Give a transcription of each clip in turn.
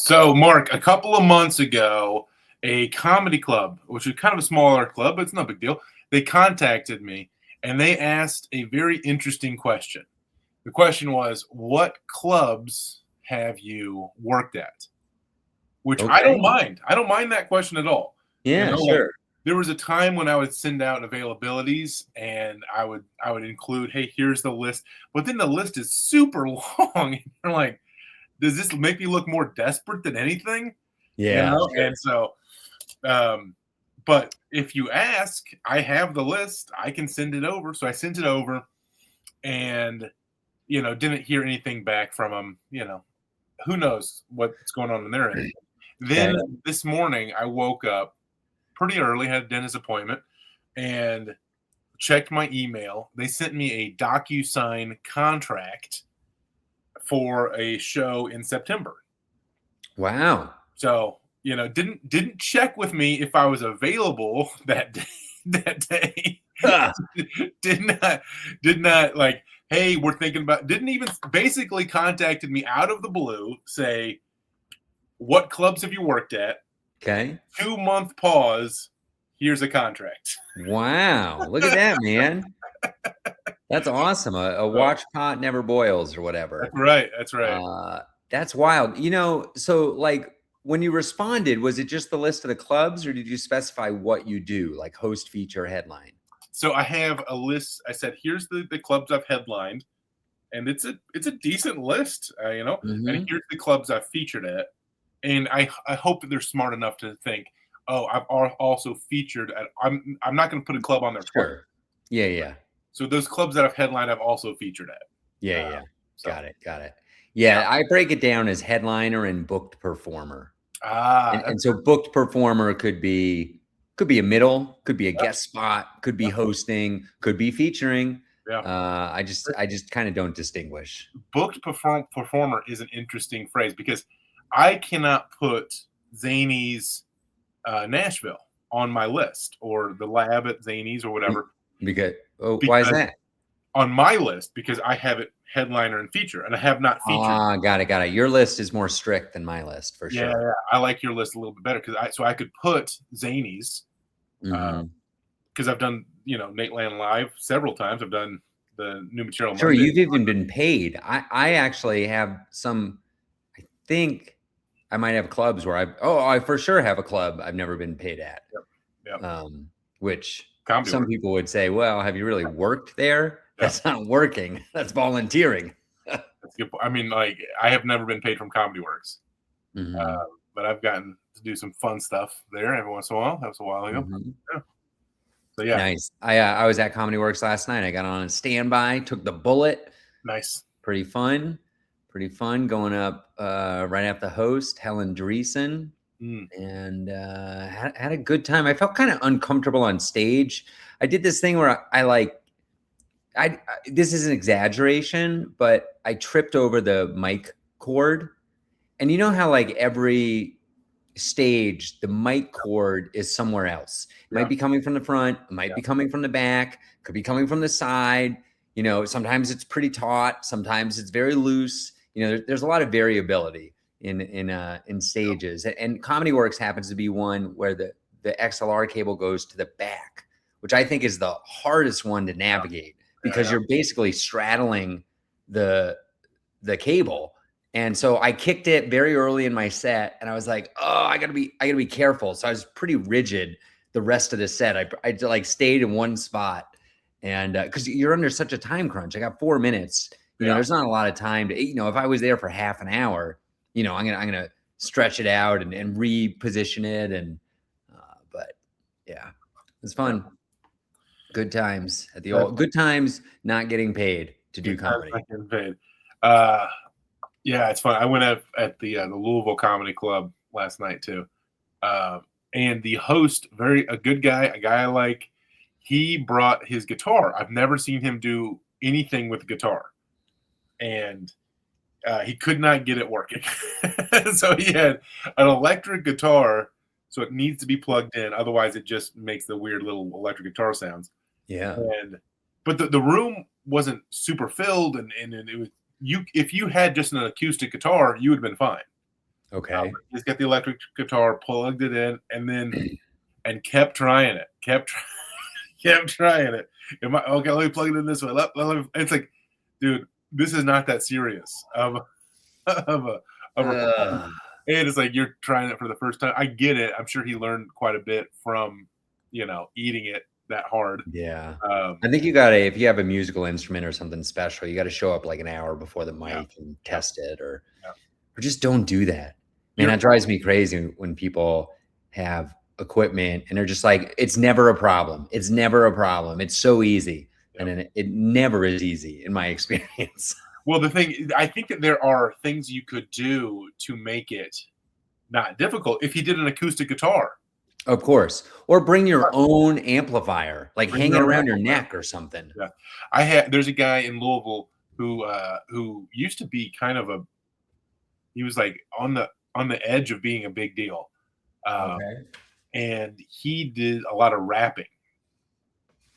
So, Mark, a couple of months ago, a comedy club, which is kind of a smaller club, but it's no big deal, they contacted me and they asked a very interesting question. The question was, what clubs have you worked at? Which I don't Okay. mind. I don't mind that question at all. Yeah, Like sure. there was a time when I would send out availabilities and I would include, hey, here's the list. But then the list is super long. And you're like, does this make me look more desperate than anything? Yeah, sure. And so but if you ask, I have the list. I can send it over. So I sent it over and didn't hear anything back from them. Who knows what's going on their end. Then Okay. this morning I woke up pretty early, had a dentist appointment, and checked my email. They sent me a DocuSign contract for a show in September. Wow. So, didn't check with me if I was available that day. That day. Ah, did not like, hey, we're thinking about, didn't even, basically contacted me out of the blue, say, what clubs have you worked at? okay. 2-month pause. Here's a contract. Wow. Look at that, man. That's awesome. A So, watch pot never boils or that's whatever. right. That's right. That's wild. So like when you responded, was it just the list of the clubs or did you specify what you do, like host, feature, headline? So I have a list. I said, here's the clubs I've headlined, and it's a decent list, and Hmm. here's the clubs I've featured at. And I hope that they're smart enough to think, oh, I've also featured at. I'm not going to put a club on there twice. Sure. Yeah, yeah. So those clubs that I've headlined, I've also featured at. Yeah, Uh, yeah. so Got it. Got it. yeah. Yeah, I break it down as headliner and booked performer. Ah, And so booked performer could be a middle, could be a guest spot, could be hosting, could be featuring. yeah. I just kind of don't distinguish. Booked performer is an interesting phrase because I cannot put Zany's Nashville on my list or the lab at Zany's or whatever Because why is because that? on my list because I have it headliner and feature and I have not featured. Got it, got it. Your list is more strict than my list for Yeah, sure. yeah. I like your list a little bit better because I could put Zany's Hmm. because I've done Nate Land Live several times. I've done the new material Sure, Monday. you've even been paid. I actually have some. I think I might have clubs where I for sure have a club I've never been paid at. Yep. Which Comedy some work. people would say, well, have you really worked there? Yeah. That's not working. That's volunteering. That's good. I mean, like I have never been paid from Comedy Works, Hmm. but I've gotten to do some fun stuff there every once in a while. That was a while ago. Hmm. Yeah. So yeah, Nice. I was at Comedy Works last night. I got on a standby, took the bullet. nice. Pretty fun. Pretty fun going up right after the host, Helen Dreesen. Mm, And had a good time. I felt kind of uncomfortable on stage. I did this thing where this is an exaggeration, but I tripped over the mic cord. And you know how like every stage, the mic cord is somewhere else. It yeah. might be coming from the front, it might be coming from the back, could be coming from the side. Sometimes it's pretty taut, sometimes it's very loose. There's a lot of variability in stages. And Comedy Works happens to be one where the XLR cable goes to the back, which I think is the hardest one to navigate because Yeah. you're basically straddling the cable. And so I kicked it very early in my set and I was like, oh, I gotta be careful. So I was pretty rigid the rest of the set. I like stayed in one spot and because you're under such a time crunch. I got 4 minutes. There's not a lot of time to, if I was there for half an hour, I'm gonna stretch it out and reposition it. And but yeah, it's fun. Good times at the old good times, not getting paid to do Good times comedy. not getting paid. Yeah, it's fun. I went up at the Louisville Comedy Club last night too, and the host, a good guy, a guy I like. He brought his guitar. I've never seen him do anything with guitar, and he could not get it working. So he had an electric guitar, so it needs to be plugged in. Otherwise, it just makes the weird little electric guitar sounds. Yeah. But the room wasn't super filled, and it was if you had just an acoustic guitar, you would have been fine. Okay. He's got the electric guitar, plugged it in, and then kept trying it. Kept trying it. Okay, let me plug it in this way. It's like, dude, this is not that serious of a performance. And it's like you're trying it for the first time. I get it. I'm sure he learned quite a bit from, eating it that hard. Yeah. I think you gotta, if you have a musical instrument or something special, you gotta show up like an hour before the mic and test it, or just don't do that. Man, that drives me crazy when people have equipment and they're just like, it's never a problem. It's never a problem. It's so easy. And then it never is easy in my experience. Well, I think that there are things you could do to make it not difficult if you did an acoustic guitar. Of course. Or bring your own amplifier, like hang it around your neck or something. Yeah. There's a guy in Louisville who used to be kind of he was like on the edge of being a big deal. And he did a lot of rapping.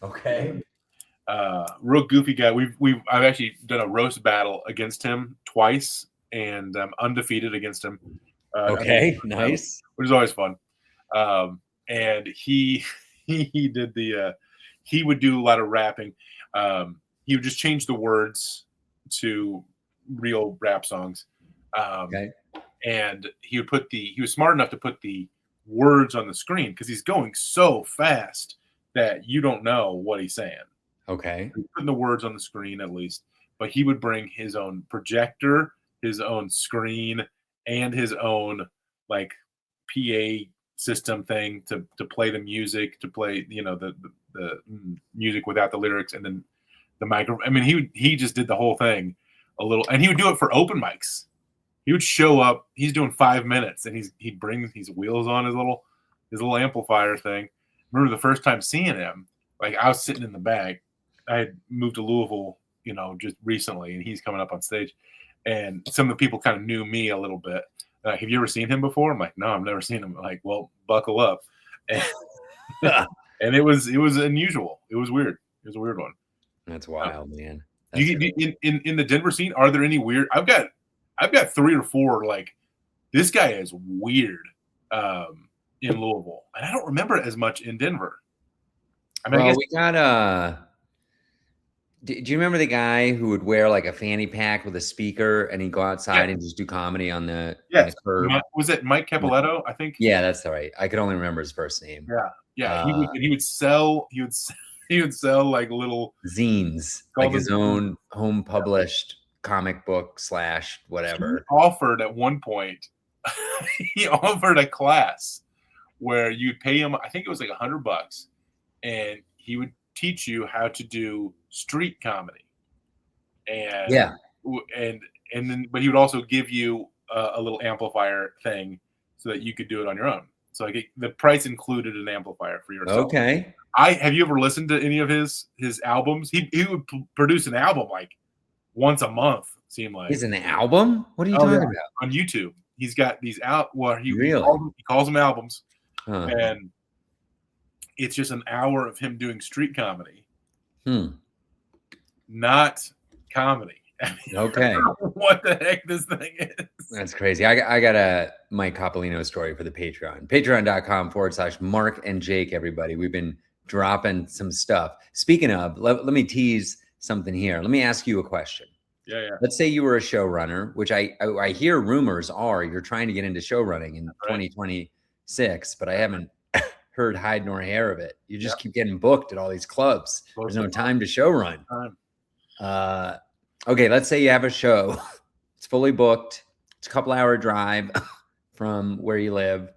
Okay. Real goofy guy. I've actually done a roast battle against him twice, and I'm undefeated against him. Nice. Which is always fun. And he did he would do a lot of rapping. He would just change the words to real rap songs. And he was smart enough to put the words on the screen because he's going so fast that you don't know what he's saying. Okay. He's putting the words on the screen at least, but he would bring his own projector, his own screen, and his own like PA system thing to play the music, to play the music without the lyrics, and then the microphone. I mean, he just did the whole thing a little, and he would do it for open mics. He would show up. He's doing 5 minutes, and he'd bring these wheels on his little amplifier thing. Remember the first time seeing him, like I was sitting in the back. I had moved to Louisville, just recently, and he's coming up on stage, and some of the people kind of knew me a little bit. Have you ever seen him before? I'm like, no, I've never seen him. I'm like, well, buckle up. And, and it was unusual. It was weird. It was a weird one. That's wild, man. In the Denver scene, are there any weird? I've got 3 or 4. Like, this guy is weird in Louisville, and I don't remember it as much in Denver. I mean, we got do you remember the guy who would wear like a fanny pack with a speaker and he'd go outside and just do comedy on the curb? Was it Mike Capoletto? I think. Yeah, that's all right. I could only remember his first name. Yeah. He would sell like little zines, like his own home published comic book / whatever. He offered at one point. He offered a class where you'd pay him. I think it was like $100, and he would teach you how to do street comedy, and then but he would also give you a little amplifier thing so that you could do it on your own. So like the price included an amplifier for yourself. Okay. Have you ever listened to any of his albums? He would produce an album like once a month. Seemed like he's an album. What are you talking about? On YouTube, he's got these out. Well, he calls them albums, and it's just an hour of him doing street comedy. Not comedy. I mean, okay. What the heck this thing is? That's crazy. I got a Mike Coppolino story for the Patreon. Patreon.com/markandjake, everybody. We've been dropping some stuff. Speaking of, let me tease something here. Let me ask you a question. Yeah. Let's say you were a showrunner, which I hear rumors are you're trying to get into show running in 2026, but I haven't heard hide nor hair of it. You just keep getting booked at all these clubs. There's no time to show run. Okay, let's say you have a show. It's fully booked. It's a couple-hour drive from where you live.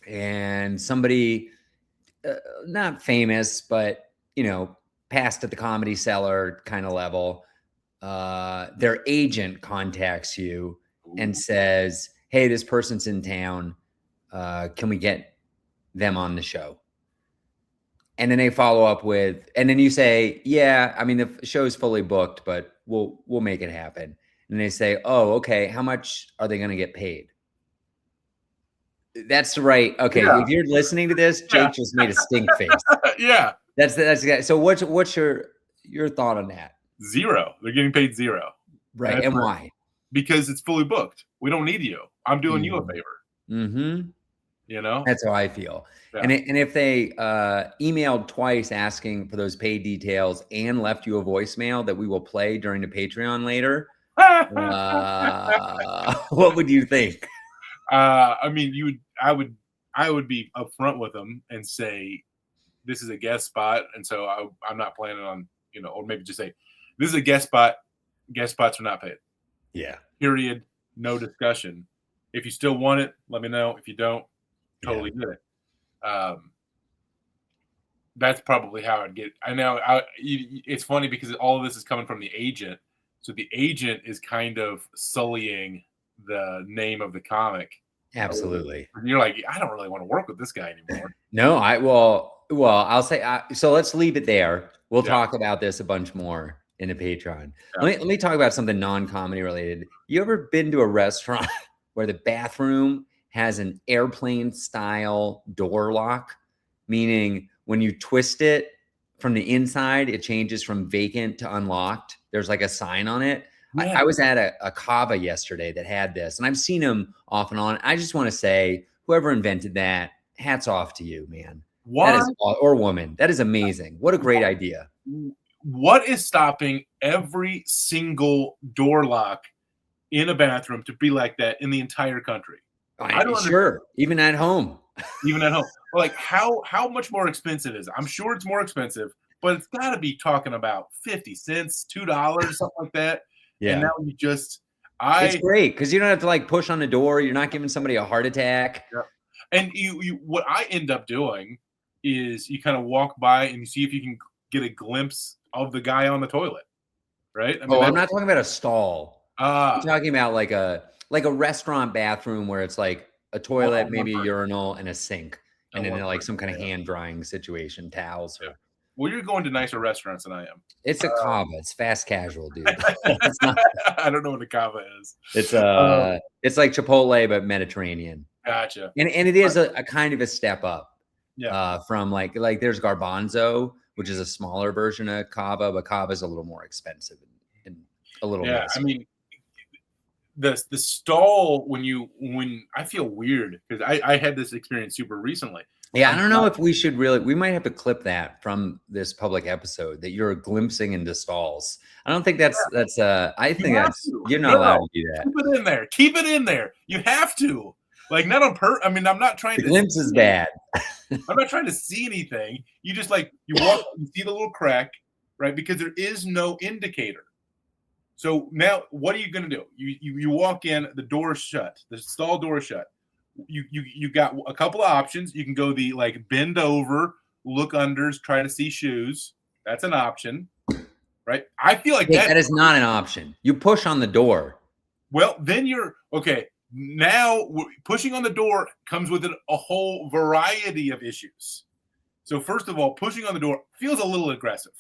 And somebody, not famous, but, passed at the Comedy Cellar kind of level, their agent contacts you and says, hey, this person's in town. Can we get them on the show? And then they follow up with, and then you say, yeah, I mean, the show's fully booked, but we'll make it happen. And they say, oh, okay. How much are they going to get paid? That's right. Okay. Yeah. If you're listening to this, Jake just made a stink face. Yeah. That's so what's your thought on that? 0. They're getting paid 0. Right. And why? because it's fully booked. We don't need you. I'm doing you a favor. Mm-hmm. You know? That's how I feel. Yeah. And if they emailed twice asking for those paid details and left you a voicemail that we will play during the Patreon later, what would you think? I mean, I would be upfront with them and say, this is a guest spot, and so I'm not planning on, or maybe just say, this is a guest spot. Guest spots are not paid. Yeah. Period. No discussion. If you still want it, let me know. If you don't, totally get it. That's probably how I'd get. I know. It's funny because all of this is coming from the agent, so the agent is kind of sullying the name of the comic. Absolutely. And you're like, I don't really want to work with this guy anymore. No, I'll say, so let's leave it there. We'll talk about this a bunch more in the Patreon. Yeah. Let me talk about something non-comedy related. You ever been to a restaurant where the bathroom has an airplane style door lock, meaning when you twist it from the inside, it changes from vacant to unlocked? There's like a sign on it. Yeah. I was at a kava yesterday that had this, and I've seen them off and on. I just want to say, whoever invented that, hats off to you, man. That is, or woman. That is amazing. What a great idea. What is stopping every single door lock in a bathroom to be like that in the entire country? I don't sure. Even at home. Even at home. Like how much more expensive is it? I'm sure it's more expensive, but it's got to be talking about 50 cents, $2, something like that. Yeah. And now you just it's great because you don't have to like push on the door. You're not giving somebody a heart attack. Yeah. And you what I end up doing is you kind of walk by and you see if you can get a glimpse of the guy on the toilet. Right? I mean, I'm not talking about a stall. I'm talking about like a restaurant bathroom where it's like a toilet, maybe a urinal, and a sink, and then like some kind of hand drying situation, towels. Or... Well, you're going to nicer restaurants than I am. It's a kava. It's fast casual, dude. It's not... I don't know what a kava is. It's it's like Chipotle but Mediterranean. Gotcha. And it is a kind of a step up. Yeah. From like there's Garbanzo, which is a smaller version of kava, but kava is a little more expensive and a little. Yeah, I mean, the stall when I feel weird because I had this experience super recently. Yeah, I don't know if we should we might have to clip that from this public episode that you're glimpsing into stalls. I don't think that's I think you're not allowed to do that. Keep it in there. Keep it in there. You have to. Like not on I mean, I'm not trying to glimpse is bad. I'm not trying to see anything. You just like you walk, you see the little crack, right? Because there is no indicator. So now what are you gonna do? You walk in, the door's shut, the stall door is shut. You got a couple of options. You can go the like bend over, look unders, try to see shoes. That's an option, right? I feel like that is not an option. You push on the door. Well, then you're okay. Now pushing on the door comes with a whole variety of issues. So first of all, pushing on the door feels a little aggressive.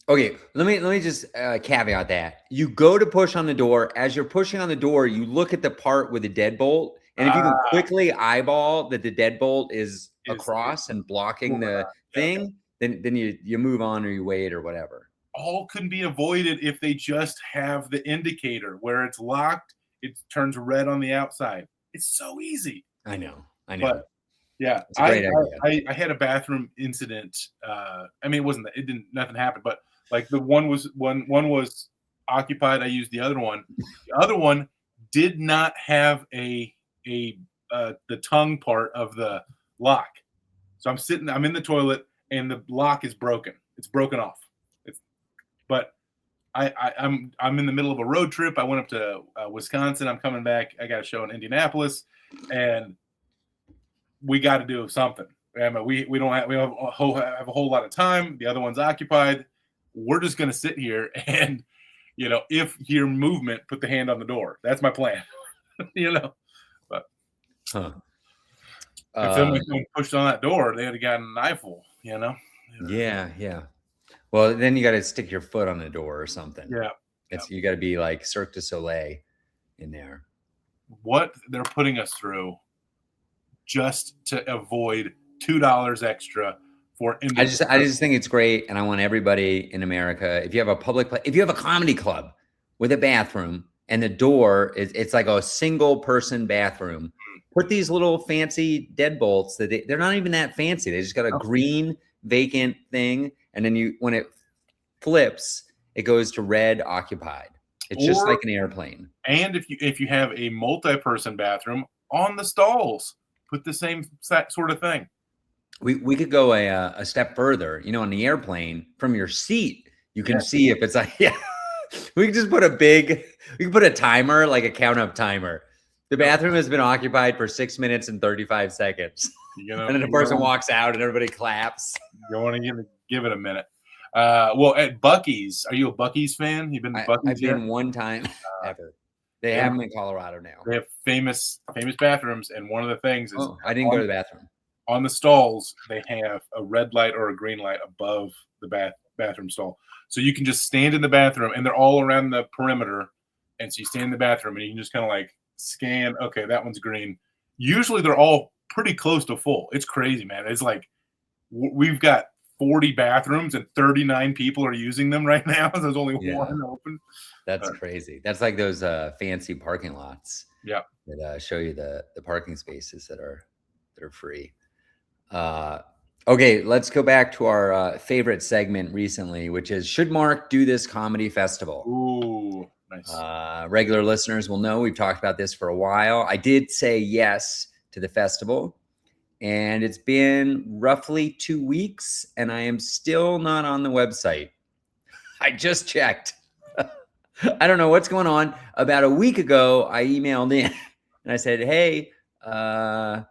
Okay, let me just caveat that. You go to push on the door. As you're pushing on the door, you look at the part with the deadbolt. And if you can quickly eyeball that the deadbolt is across and blocking the thing, then you move on or you wait or whatever. All can be avoided if they just have the indicator where it's locked. It turns red on the outside. It's so easy. I know. But yeah, it's a great idea. I had a bathroom incident. I mean, nothing happened, but like the one was occupied. I used the other one. The other one did not have the tongue part of the lock. So I'm in the toilet and the lock is broken. It's broken off. But I'm in the middle of a road trip. I went up to Wisconsin. I'm coming back. I got a show in Indianapolis, and we got to do something. We have a whole lot of time. The other one's occupied. We're just gonna sit here and if your movement, put the hand on the door. That's my plan. But if someone pushed on that door, they had gotten an eyeful. Yeah. Well, then you got to stick your foot on the door or something. Yeah. You got to be like Cirque du Soleil in there. What they're putting us through just to avoid $2 extra for. I just think it's great, and I want everybody in America. If you have a comedy club with a bathroom, and the door it's like a single person bathroom. Put these little fancy deadbolts that they're not even that fancy. They just got a green vacant thing, and then when it flips, it goes to red occupied. It's just like an airplane. And if you have a multi-person bathroom, on the stalls, put the same sort of thing. We could go a step further. On the airplane, from your seat, you can see if it's like, we can just put we can put a timer, like a count up timer. The bathroom has been occupied for 6 minutes and 35 seconds. And then the person walks out and everybody claps. You want to give it a minute. Well, at Bucky's, are you a Bucky's fan? You've been to Bucky's? I've been one time ever. They have them in Colorado now. They have famous bathrooms, and one of the things is I didn't go to the bathroom. On the stalls, they have a red light or a green light above the bathroom stall. So you can just stand in the bathroom, and they're all around the perimeter. And so you stand in the bathroom, and you can just kind of like scan. Okay, that one's green. Usually they're all pretty close to full. It's crazy, man. It's like we've got 40 bathrooms and 39 people are using them right now. There's only one open. That's crazy. That's like those fancy parking lots. Yeah. That show you the parking spaces that are free. Okay, let's go back to our favorite segment recently, which is Should Mark Do This Comedy Festival? Ooh, nice. Regular listeners will know we've talked about this for a while. I did say yes to the festival, and it's been roughly 2 weeks, and I am still not on the website. I just checked. I don't know what's going on. About a week ago, I emailed in and I said, hey, am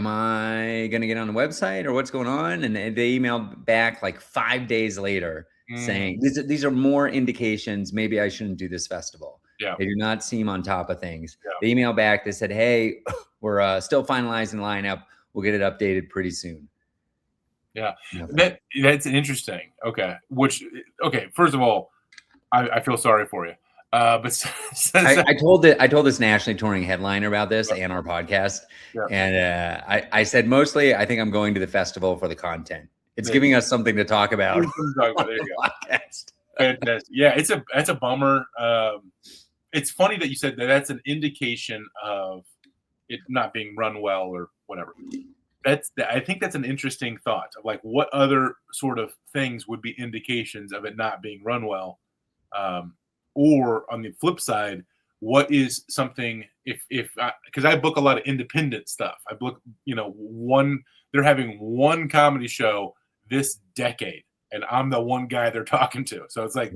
I going to get on the website or what's going on? And they emailed back like 5 days later saying, these are more indications. Maybe I shouldn't do this festival. Yeah. They do not seem on top of things. Yeah. They emailed back. They said, hey, we're still finalizing the lineup. We'll get it updated pretty soon. Yeah. That's interesting. Okay. First of all, I feel sorry for you. But I told this nationally touring headliner about this and our podcast. Yeah. And I said, mostly, I think I'm going to the festival for the content. It's giving us something to talk about. There you go. Podcast. Fantastic. Yeah, it's a bummer. It's funny that you said that's an indication of it not being run well or whatever. I think that's an interesting thought of like what other sort of things would be indications of it not being run well. Or on the flip side, what is something because I book a lot of independent stuff. I book, they're having one comedy show this decade and I'm the one guy they're talking to. So it's like,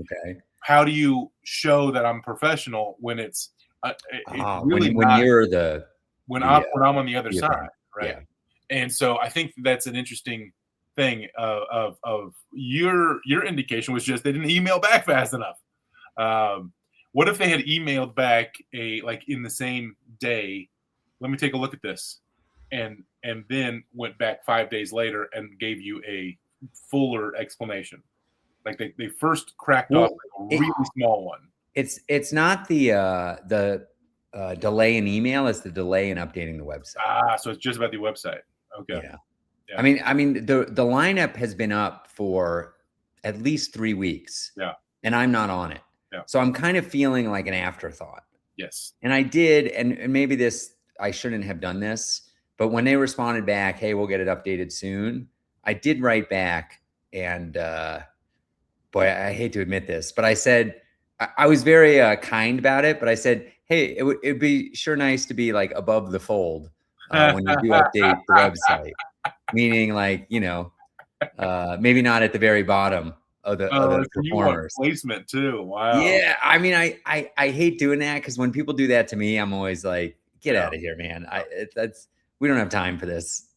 how do you show that I'm professional when it's really when I'm on the other side, right? Yeah. And so I think that's an interesting thing of your indication was just they didn't email back fast enough. What if they had emailed back in the same day, let me take a look at this, and then went back 5 days later and gave you a fuller explanation? Like they first cracked off a really small one. It's not the delay in email, it's the delay in updating the website. So it's just about the website. Okay. Yeah. I mean the lineup has been up for at least 3 weeks. Yeah. And I'm not on it. Yeah. So I'm kind of feeling like an afterthought. Yes. And I did, and maybe I shouldn't have done this, but when they responded back, hey, we'll get it updated soon, I did write back, and boy, I hate to admit this, but I said, I was very kind about it, but I said, hey, it'd be sure nice to be like above the fold when you do update the website, meaning like, maybe not at the very bottom of the performers. Placement too. Wow. Yeah, I mean, I hate doing that because when people do that to me, I'm always like, get out of here, man. We don't have time for this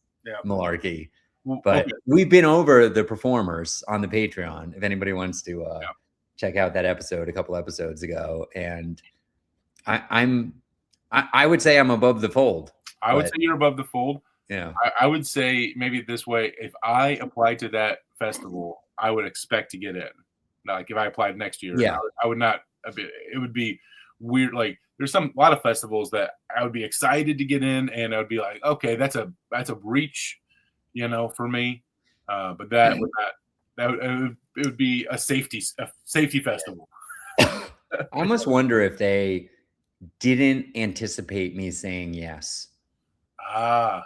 malarkey. But we've been over the performers on the Patreon. If anybody wants to check out that episode a couple episodes ago, and I would say I'm above the fold. I would say you're above the fold. Yeah. I would say maybe this way: if I applied to that festival, I would expect to get in. Like if I applied next year, I would not. It would be weird. Like there's a lot of festivals that I would be excited to get in, and I would be like, okay, that's a reach, for me. But it would be a safety festival. I almost wonder if they didn't anticipate me saying yes.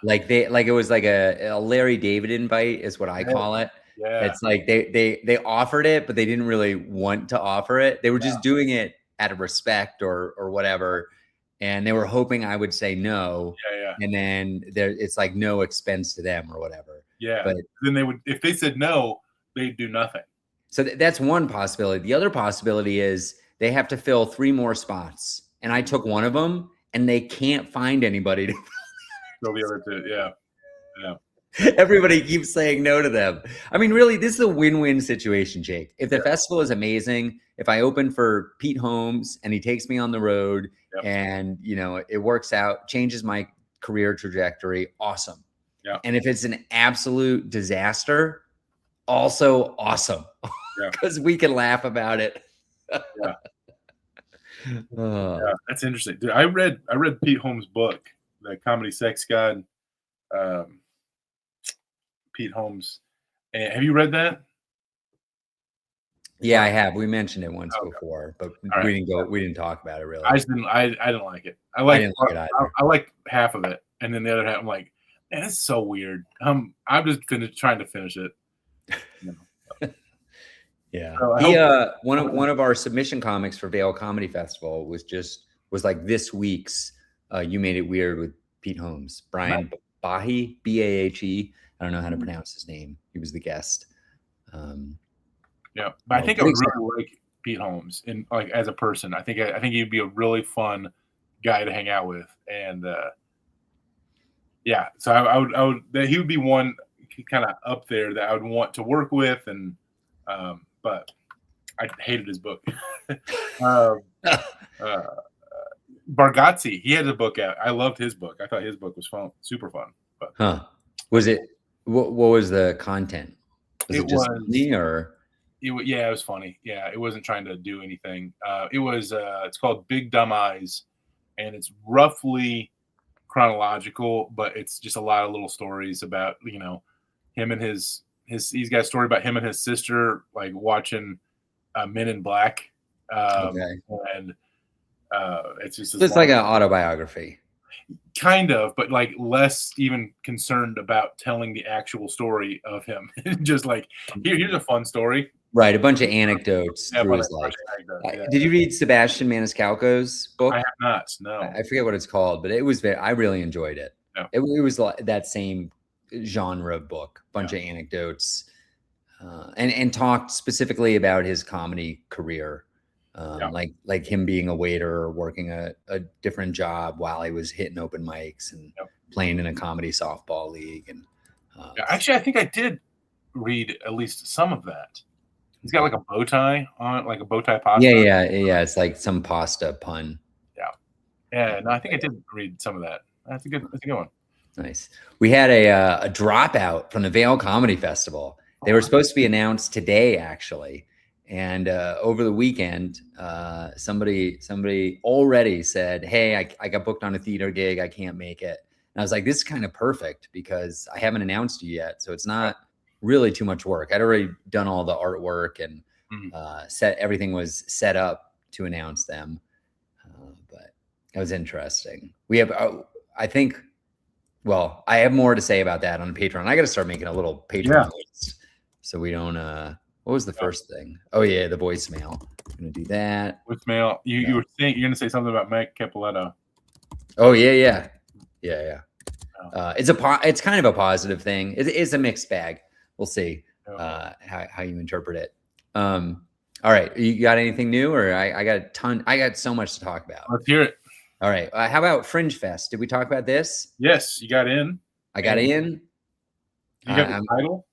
Like it was like a Larry David invite is what I call it. Yeah. It's like they offered it, but they didn't really want to offer it. They were just doing it out of respect or whatever. And they were hoping I would say no. Yeah. And then it's like no expense to them or whatever. Yeah. But then they would, if they said no, they'd do nothing. so that's one possibility. The other possibility is they have to fill 3 more spots. And I took one of them and they can't find anybody to Fill the other 2. Yeah. Yeah. Everybody keeps saying no to them. I mean, really, this is a win-win situation, Jake. If the festival is amazing, if I open for Pete Holmes and he takes me on the road and, you know, it works out, changes my career trajectory, awesome. Yeah. And if it's an absolute disaster, also awesome. Because we can laugh about it. Yeah. Yeah, that's interesting. Dude, I read Pete Holmes' book, The Comedy Sex God. Pete Holmes. And have you read that? Yeah, I have. We mentioned it once before, but we didn't talk about it really. I didn't like it. I didn't like it either. I like half of it, and then the other half I'm like, man, it's so weird. I'm just trying to finish it. You know? Yeah. So one of our submission comics for Vail Comedy Festival was like this week's You Made It Weird with Pete Holmes. Brian Bahe, Bahe. I don't know how to pronounce his name. He was the guest. Yeah, but I think I would really like Pete Holmes and like as a person. I think he'd be a really fun guy to hang out with, and yeah. So I would he would be one kind of up there that I would want to work with, and but I hated his book. Bargatze, he had a book out. I loved his book. I thought his book was fun, super fun. But was it? What was the content? Was it just funny or? Yeah, it was funny. Yeah, it wasn't trying to do anything. It's called Big Dumb Eyes, and it's roughly chronological, but it's just a lot of little stories about, you know, him and he's got a story about him and his sister, like watching Men in Black. And it's just it's like an autobiography. Kind of, but like less even concerned about telling the actual story of him. Just like, here's a fun story. Right, a bunch of anecdotes through his life. Did you read Sebastian Maniscalco's book? I have not. No, I forget what it's called, but it was I really enjoyed it. Yeah. It was like that same genre of book, bunch of anecdotes, and talked specifically about his comedy career, like him being a waiter or working a different job while he was hitting open mics and playing in a comedy softball league. And actually, I think I did read at least some of that. He's got like a bow tie on it, like a bow tie pasta. Yeah. It's like some pasta pun. Yeah. No, I think I did read some of that. That's a good one. Nice. We had a dropout from the Vail Comedy Festival. They were supposed to be announced today, actually. And over the weekend, somebody already said, "Hey, I got booked on a theater gig. I can't make it." And I was like, "This is kind of perfect because I haven't announced you yet, so it's not really too much work." I'd already done all the artwork and everything was set up to announce them, but it was interesting. We have, I think, well, I have more to say about that on Patreon. I got to start making a little Patreon list so we don't. What was the first thing? Oh yeah, the voicemail. I'm gonna do that. Voicemail. You were saying you're gonna say something about Mike Capoletto. Oh yeah. It's kind of a positive thing. It's a mixed bag. We'll see how you interpret it. All right, you got anything new, or I got a ton? I got so much to talk about. Let's hear it. All right, how about Fringe Fest? Did we talk about this? Yes, you got in. I got in. You got the title?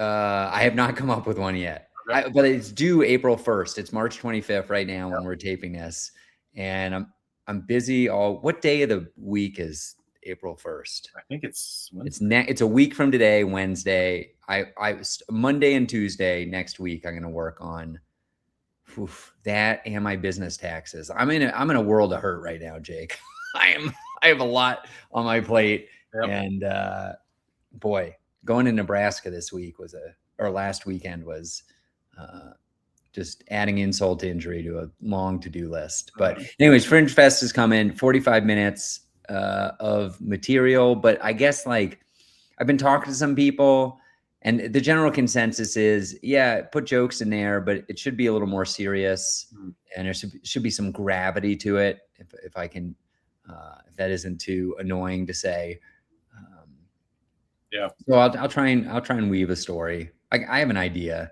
I have not come up with one yet, but it's due April 1st. It's March 25th right now when we're taping this, and I'm busy what day of the week is April 1st? I think it's a week from today, Wednesday. I Monday and Tuesday next week I'm going to work on that and my business taxes. I'm in a world of hurt right now, Jake. I have a lot on my plate, and boy, going to Nebraska this week last weekend was just adding insult to injury to a long to-do list. But anyways, Fringe Fest is coming, 45 minutes of material. But I guess like I've been talking to some people and the general consensus is, yeah, put jokes in there, but it should be a little more serious and there should be some gravity to it. If I can, if that isn't too annoying to say. Yeah. So I'll try and weave a story. I have an idea.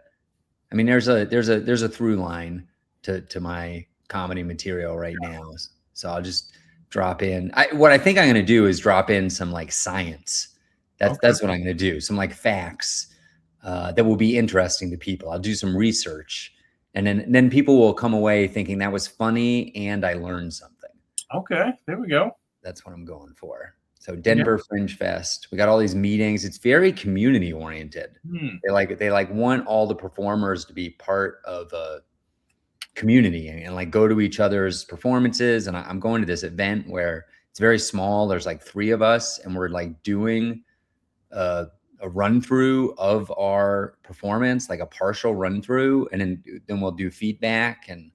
I mean, there's a through line to my comedy material right now. So I'll just drop in. What I think I'm going to do is drop in some like science. That's what I'm going to do. Some like facts that will be interesting to people. I'll do some research, and then people will come away thinking that was funny and I learned something. Okay, there we go. That's what I'm going for. So Denver Fringe Fest, we got all these meetings. It's very community oriented. They want all the performers to be part of a community and like go to each other's performances. And I'm going to this event where it's very small. There's like 3 of us and we're like doing a run through of our performance, like a partial run through. And then we'll do feedback and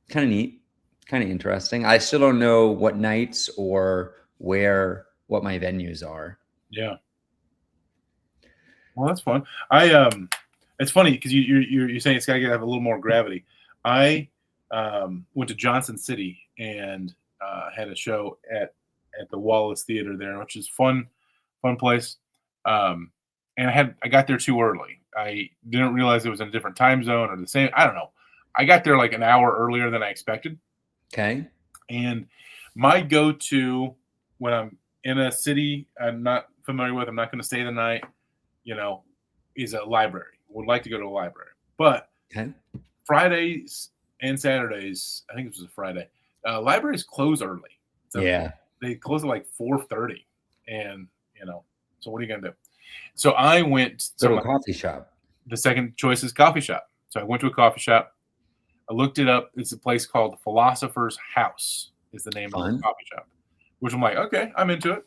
kind of neat. Kind of interesting. I still don't know what nights or what my venues are. Yeah. Well, that's fun. It's funny because you're saying it's got to have a little more gravity. I went to Johnson City and had a show at the Wallace Theater there, which is fun place. And I got there too early. I didn't realize it was in a different time zone or the same. I don't know. I got there like an hour earlier than I expected. Okay. And my go-to when I'm in a city I'm not familiar with, I'm not going to stay the night, is a library. Would like to go to a library. But Fridays and Saturdays, I think it was a Friday, libraries close early. So they close at like 4:30. And, so what are you going to do? So I went to a coffee shop. The second choice is coffee shop. So I went to a coffee shop. I looked it up. It's a place called Philosopher's House is the name of the coffee shop, which I'm like, okay, I'm into it.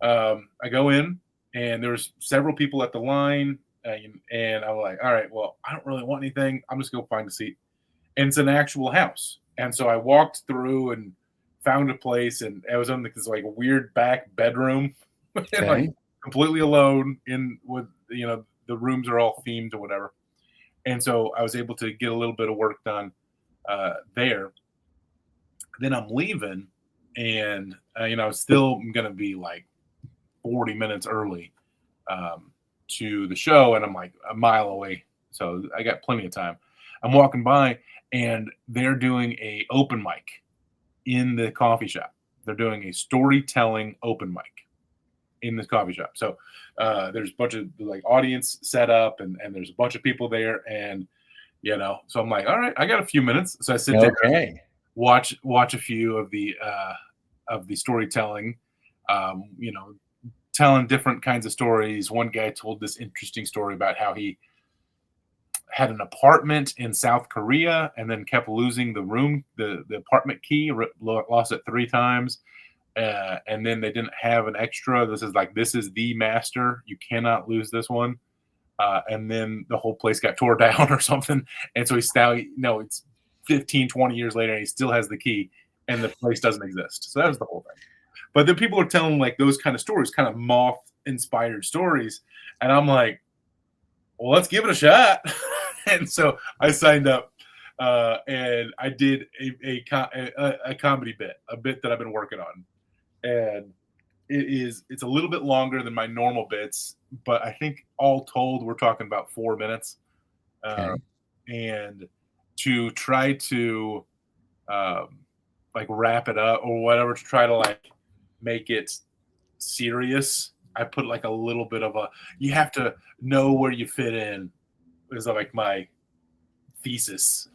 I go in and there's several people at the line and I'm like, all right, well, I don't really want anything. I'm just going to find a seat. And it's an actual house. And so I walked through and found a place and I was in this like weird back bedroom, like completely alone with, the rooms are all themed or whatever. And so I was able to get a little bit of work done there. Then I'm leaving, and still going to be like 40 minutes early to the show, and I'm like a mile away, so I got plenty of time. I'm walking by, and they're doing a open mic in the coffee shop. They're doing a storytelling open mic in this coffee shop. So there's a bunch of like audience set up and there's a bunch of people there. And, so I'm like, all right, I got a few minutes. So I sit there and watch a few of the storytelling, telling different kinds of stories. One guy told this interesting story about how he had an apartment in South Korea and then kept losing the apartment key, lost it 3 times. And then they didn't have an extra. This is the master. You cannot lose this one. And then the whole place got tore down or something. And so he's now, it's 15, 20 years later and he still has the key and the place doesn't exist. So that was the whole thing. But then people are telling like those kind of stories, kind of moth inspired stories. And I'm like, well, let's give it a shot. And so I signed up and I did a comedy bit, a bit that I've been working on. And it's a little bit longer than my normal bits, but I think all told, we're talking about 4 minutes. And to try to like wrap it up or whatever, to try to like make it serious, I put like a little bit of you have to know where you fit in is like my thesis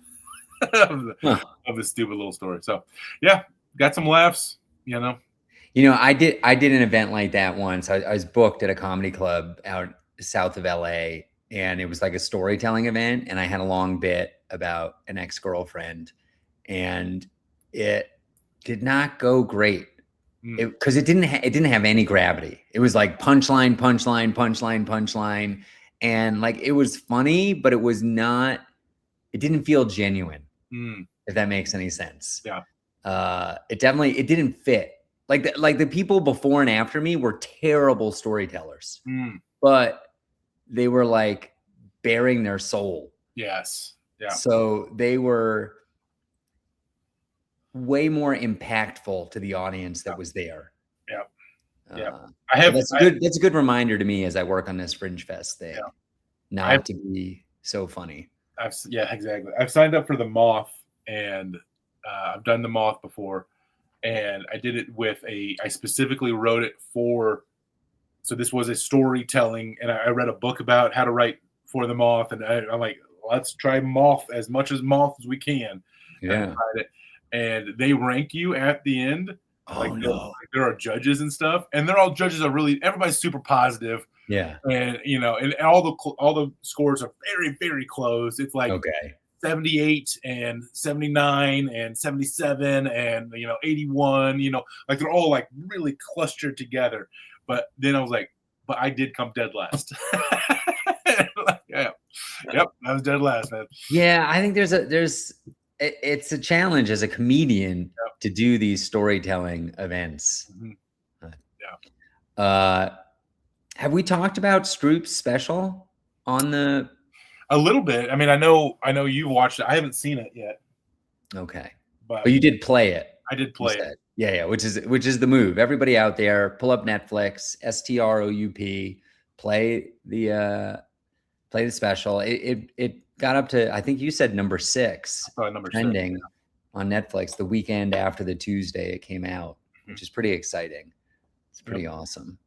of the stupid little story. So yeah, got some laughs, I did an event like that once. I was booked at a comedy club out south of LA, and it was like a storytelling event. And I had a long bit about an ex-girlfriend, and it did not go great because it didn't have any gravity. It was like punchline, punchline, punchline, punchline. and like it was funny, but it was not. It didn't feel genuine. If that makes any sense. Yeah. It didn't fit. Like the people before and after me were terrible storytellers, but they were like bearing their soul. Yes. Yeah. So they were way more impactful to the audience that was there. Yeah. Yeah. That's a good reminder to me as I work on this Fringe Fest thing, not to be so funny. Exactly. I've signed up for the Moth, and I've done the Moth before, and I did it with I specifically wrote it for, so this was a storytelling, and I read a book about how to write for the Moth, and I'm like, let's try Moth as much as Moth as we can. Yeah. And they rank you at the end. Oh, like there are judges and stuff, and they're all judges are really, everybody's super positive. Yeah. And and all the scores are very, very close. It's like 78 and 79 and 77 and 81, like they're all like really clustered together. But then I was like, but I did come dead last. Yep, I was dead last, man. Yeah, I think it's a challenge as a comedian to do these storytelling events. Have we talked about Stroup's special on the? A little bit. I mean, I know you watched it. I haven't seen it yet. Okay, but you did play it. I did play it. Yeah, which is the move. Everybody out there, pull up Netflix, STROUP, play the special. It got up to, I think you said number 6 trending on Netflix the weekend after the Tuesday it came out, which is pretty exciting. It's pretty awesome.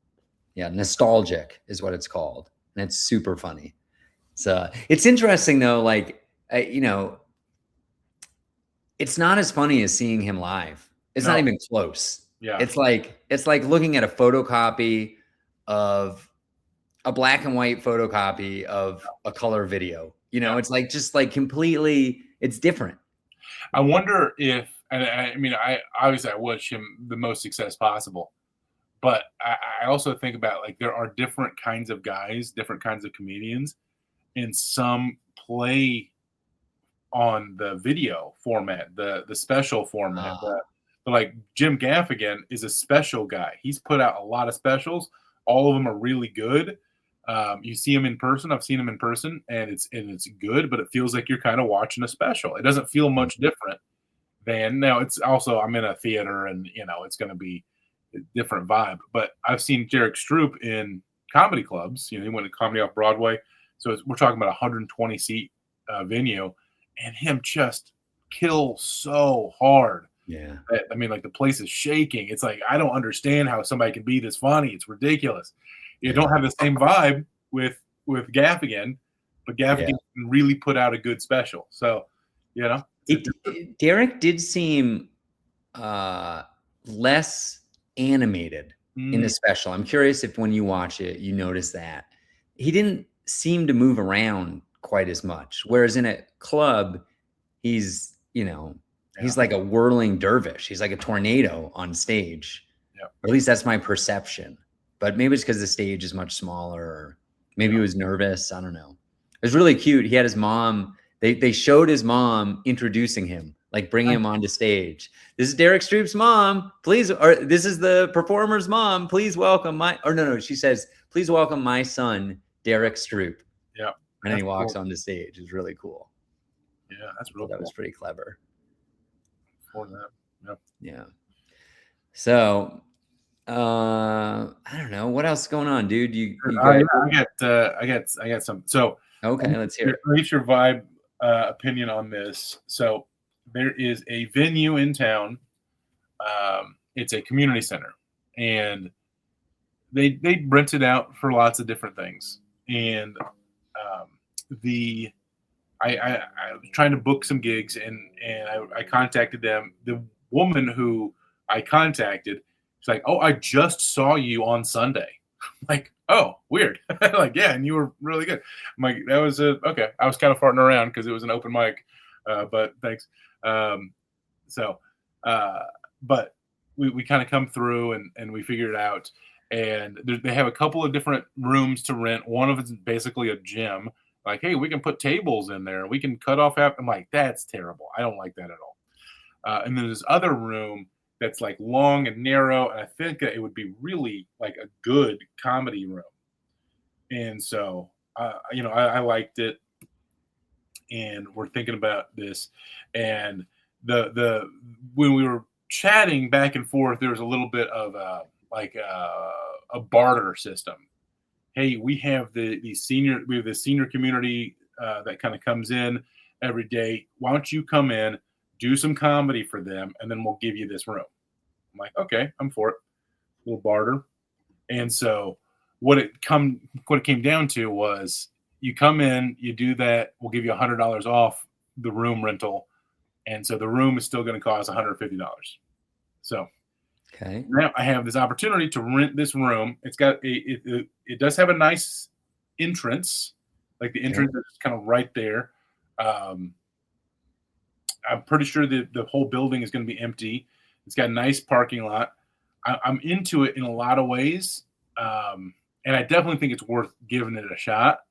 Yeah, Nostalgic is what it's called, and it's super funny. So it's interesting though, like it's not as funny as seeing him live. It's not even close. Yeah, it's like looking at a photocopy of a black and white photocopy of a color video. It's like just like completely, it's different. I wonder if, and I mean, I wish him the most success possible, but I also think about like there are different kinds of guys, different kinds of comedians, and some play on the video format, the special format. Like Jim Gaffigan is a special guy. He's put out a lot of specials. All of them are really good. You see him in person. I've seen him in person, and it's good, but it feels like you're kind of watching a special. It doesn't feel much different than, now it's also, I'm in a theater and it's going to be a different vibe, but I've seen Derrick Stroup in comedy clubs. He went to Comedy Off Broadway. So we're talking about 120 seat venue, and him just kill so hard. Yeah. I mean, like the place is shaking. It's like, I don't understand how somebody can be this funny. It's ridiculous. You don't have the same vibe with Gaffigan, but Gaffigan really put out a good special. So, Derrick did seem less animated in the special. I'm curious if when you watch it, you notice that he didn't seem to move around quite as much. Whereas in a club, he's like a whirling dervish. He's like a tornado on stage. Yeah. Or at least that's my perception. But maybe it's because the stage is much smaller, or maybe he was nervous. I don't know. It was really cute. He had his mom. They showed his mom introducing him, like bringing him onto stage. This is Derrick Stroup's mom, please. Or this is the performer's mom. Please welcome my. Or no. She says, "Please welcome my son, Derrick Stroup." Yeah. And then he walks on the stage. It's really cool. Yeah, that's really cool. That was pretty clever. For that. Yep. Yeah. So. I don't know what else is going on, dude. I got some. So okay, let's hear it. What's your vibe opinion on this? So there is a venue in town. It's a community center, and they rent it out for lots of different things. And I was trying to book some gigs, and I contacted them. The woman who I contacted, she's like, "Oh, I just saw you on Sunday." I'm like, "Oh, weird." Like, yeah, and you were really good. I'm like, that was okay. I was kind of farting around because it was an open mic, but thanks. But we kind of come through and we figured it out. and they have a couple of different rooms to rent. One of it's basically a gym. Like, hey, we can put tables in there. We can cut off. I'm like, that's terrible. I don't like that at all. And then this other room that's like long and narrow, and I think that it would be really like a good comedy room. And so, I liked it, and we're thinking about this. And the when we were chatting back and forth, there was a little bit of a barter system. Hey, we have the senior community that kind of comes in every day. Why don't you come in, do some comedy for them, and then we'll give you this room. I'm like, okay, I'm for it. A little barter. And so what it came down to was, you come in, you do that, we'll give you $100 off the room rental, and so the room is still going to cost $150. So Okay. now I have this opportunity to rent this room. It's got it does have a nice entrance, like the entrance is kind of right there. I'm pretty sure the whole building is going to be empty. It's got a nice parking lot. I'm into it in a lot of ways, and I definitely think it's worth giving it a shot.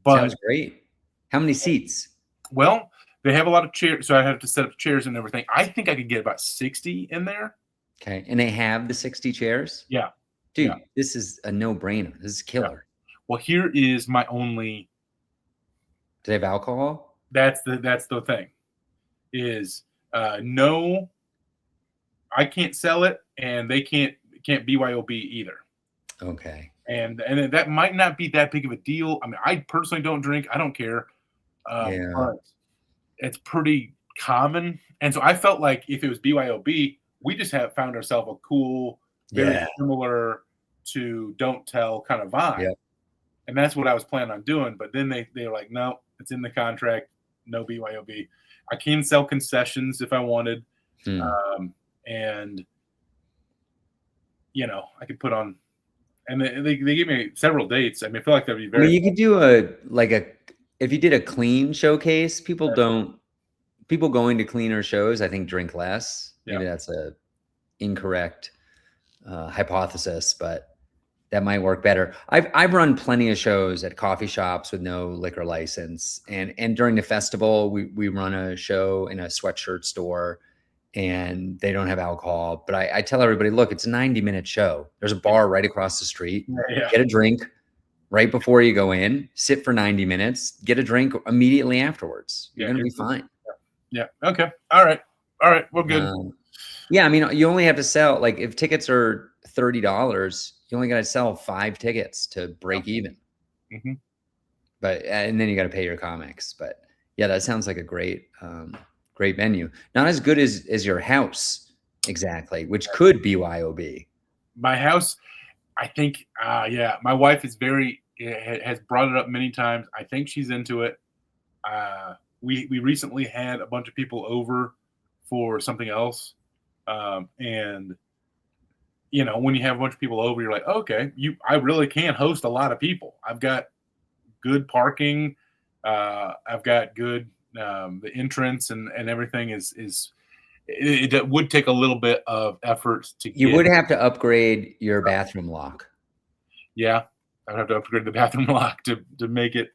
But sounds great. How many seats? Well, they have a lot of chairs, so I have to set up chairs and everything. I think I could get about 60 in there. Okay. And they have the 60 chairs? Yeah. Dude, Yeah. This is a no-brainer. This is killer. Yeah. Well, here is my only. Do they have alcohol? That's the thing. Is no, I can't sell it, and they can't BYOB either. Okay. And that might not be that big of a deal. I mean, I personally don't drink. I don't care. But it's pretty common. And so I felt like if it was BYOB, we just found ourselves a cool, very similar to Don't Tell kind of vibe. Yep. And that's what I was planning on doing. But then they were like, no, it's in the contract. No BYOB. I can sell concessions if I wanted. And, I could put on. And they gave me several dates. I mean, I feel like that'd be very. I mean, you could do if you did a clean showcase, people going to cleaner shows, I think, drink less. Maybe that's a incorrect hypothesis, but that might work better. I've run plenty of shows at coffee shops with no liquor license, and during the festival, we run a show in a sweatshirt store, and they don't have alcohol. But I tell everybody, look, it's a 90-minute show. There's a bar right across the street. Get a drink right before you go in, sit for 90 minutes, get a drink immediately afterwards. You're going to be fine. Yeah. Okay. All right. We're good. Yeah. I mean, you only have to sell, like, if tickets are $30, you only got to sell 5 tickets to break even. Mm-hmm. But, and then you got to pay your comics. But yeah, that sounds like a great venue. Not as good as your house, exactly, which could be BYOB. My house, I think, my wife is has brought it up many times. I think she's into it. We recently had a bunch of people over for something else. And, when you have a bunch of people over, you're like, okay, I really can host a lot of people. I've got good parking. I've got good, the entrance and everything it would take a little bit of effort to get. You would have to upgrade your bathroom lock. Yeah. I'd have to upgrade the bathroom lock to make it.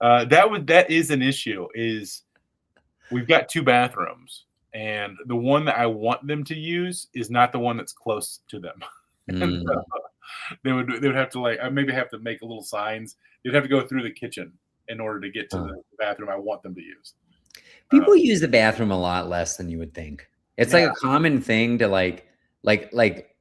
That is an issue. Is we've got 2 bathrooms, and the one that I want them to use is not the one that's close to them. And so they would have to, like, I maybe have to make little signs. They'd have to go through the kitchen in order to get to the bathroom I want them to use. People use the bathroom a lot less than you would think. It's like a common thing to like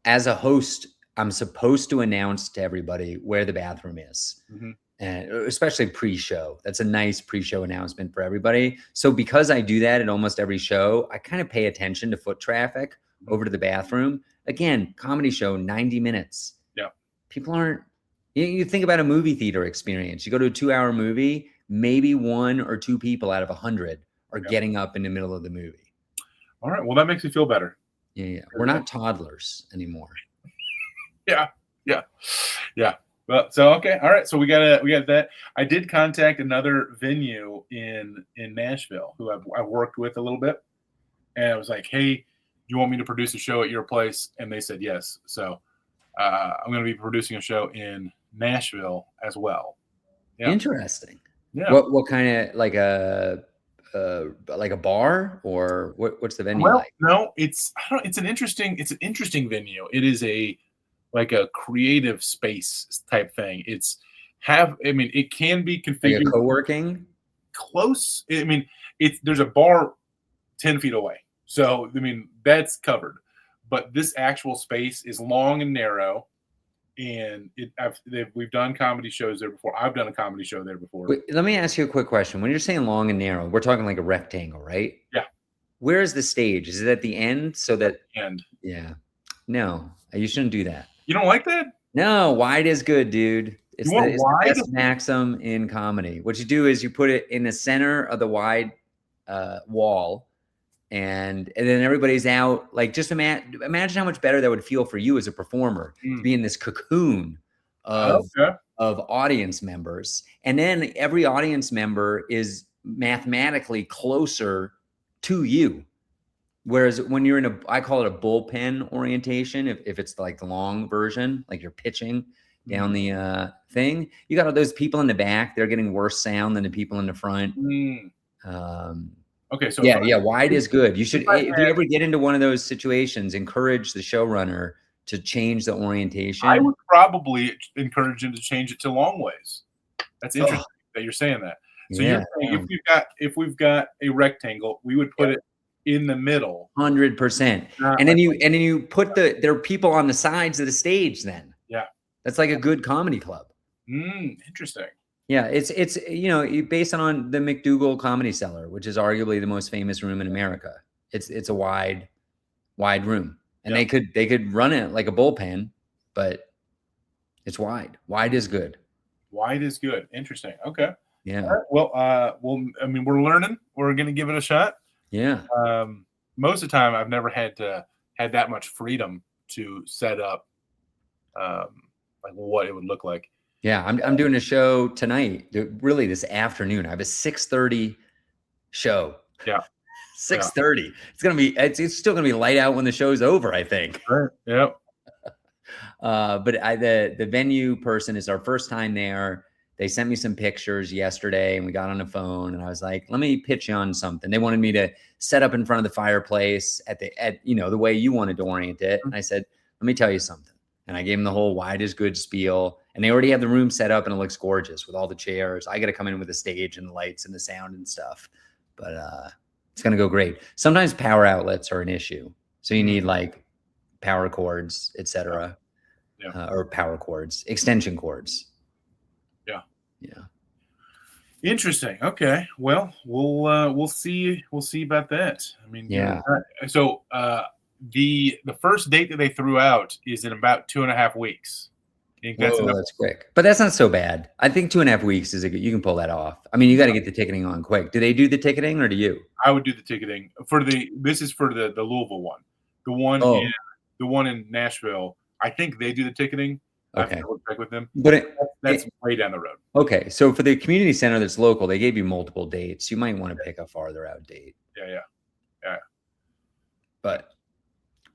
as a host, I'm supposed to announce to everybody where the bathroom is. Mm-hmm. And especially pre-show. That's a nice pre-show announcement for everybody. So because I do that at almost every show, I kind of pay attention to foot traffic over to the bathroom. Again, comedy show, 90 minutes. Yeah. People aren't, you think about a movie theater experience. You go to a 2-hour movie, maybe 1 or 2 people out of 100 are getting up in the middle of the movie. All right. Well, that makes me feel better. Yeah. We're not toddlers anymore. Yeah. Well, so okay, all right. So we got that. I did contact another venue in Nashville who I've worked with a little bit, and I was like, "Hey, you want me to produce a show at your place?" And they said yes. So I'm going to be producing a show in Nashville as well. Yeah. Interesting. Yeah. What kind of like a bar, or what's the venue like? No, it's an interesting venue. It is like a creative space type thing. It can be configured Like a co-working? close. There's a bar 10 feet away. So, that's covered. But this actual space is long and narrow. And we've done comedy shows there before. I've done a comedy show there before. Wait, let me ask you a quick question. When you're saying long and narrow, we're talking like a rectangle, right? Yeah. Where is the stage? Is it at the end? Yeah. No, you shouldn't do that. You don't like that? No, wide is good, dude. It's the best maxim in comedy. What you do is you put it in the center of the wide wall, and then everybody's out. Like, just imagine how much better that would feel for you as a performer to be in this cocoon of audience members. And then every audience member is mathematically closer to you. Whereas when you're in I call it a bullpen orientation, if it's like the long version, like you're pitching down the thing, you got all those people in the back, they're getting worse sound than the people in the front. Okay, so wide is good. You should, if you ever get into one of those situations, encourage the showrunner to change the orientation. I would probably encourage him to change it to long ways. That's interesting that you're saying that. So you're saying if we've got a rectangle, we would put it in the middle. 100%. And then you put there are people on the sides of the stage then. Yeah. That's like a good comedy club. Interesting. Yeah, it's based on the McDougal Comedy Cellar, which is arguably the most famous room in America. It's a wide room, and they could run it like a bullpen, but it's wide. Wide is good. Wide is good. Interesting. Okay. Yeah. Right. Well, we're learning. We're gonna give it a shot. Yeah. Most of the time, I've never had that much freedom to set up, like what it would look like. Yeah, I'm doing a show tonight, really this afternoon. I have a 6:30 show. Yeah. 6:30. It's still gonna be light out when the show's over, I think. Right. Yep. But the venue person is our first time there. They sent me some pictures yesterday, and we got on the phone, and I was like, let me pitch you on something. They wanted me to set up in front of the fireplace at the way you wanted to orient it. And I said, let me tell you something. And I gave them the whole wide is good spiel. And they already have the room set up, and it looks gorgeous with all the chairs. I got to come in with the stage and the lights and the sound and stuff. But it's going to go great. Sometimes power outlets are an issue. So you need like power cords, etc. Or power cords, extension cords. Yeah. Yeah. Interesting. Okay. Well, we'll see about that. So the first date that they threw out is in about 2.5 weeks. That's quick, but that's not so bad. I think 2.5 weeks you can pull that off. I mean, you got to get the ticketing on quick. Do they do the ticketing, or do you? I would do the ticketing this is for the Louisville one. The one in Nashville, I think they do the ticketing. Okay. I have to check with them. But that's way down the road. Okay. So for the community center that's local, they gave you multiple dates. You might want to pick a farther out date. Yeah. But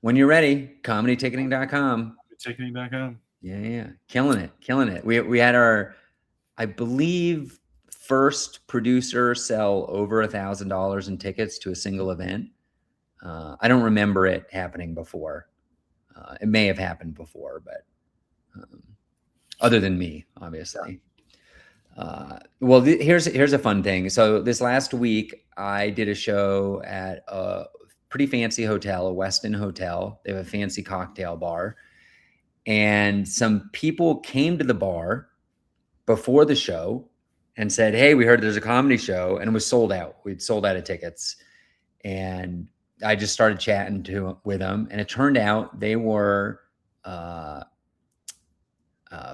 when you're ready, comedyticketing.com. Ticketing.com. Yeah. Killing it. We had our, I believe, first producer sell over $1,000 in tickets to a single event. I don't remember it happening before. It may have happened before, but other than me, obviously. Here's a fun thing. So this last week, I did a show at a pretty fancy hotel, a Westin hotel. They have a fancy cocktail bar. And some people came to the bar before the show and said, hey, we heard there's a comedy show, and it was sold out. We'd sold out of tickets. And I just started chatting with them, and it turned out they were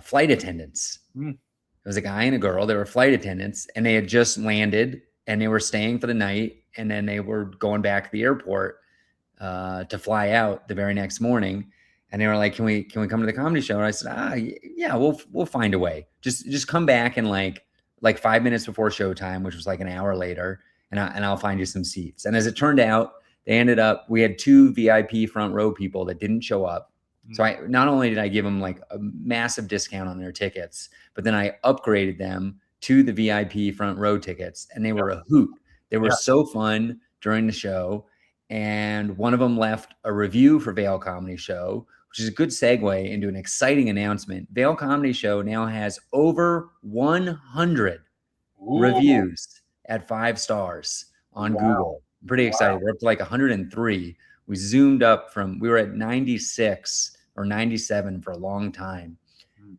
flight attendants. It was a guy and a girl. They were flight attendants, and they had just landed, and they wyeah staying for the night, and then they were going back to the airport to fly out the very next morning. And they were like, can we come to the comedy show? And I said, yeah, we'll find a way. Just come back in like 5 minutes before showtime, which was like an hour later, and I'll find you some seats. And as it turned out, we had 2 VIP front row people that didn't show up. So I not only did I give them like a massive discount on their tickets, but then I upgraded them to the VIP front row tickets, and they were a hoot. They were so fun during the show. And one of them left a review for Vail Comedy Show, which is a good segue into an exciting announcement. Vail Comedy Show now has over 100 reviews at 5 stars on Google. I'm pretty excited. We're up to like 103. We zoomed up we were at 96 or 97 for a long time.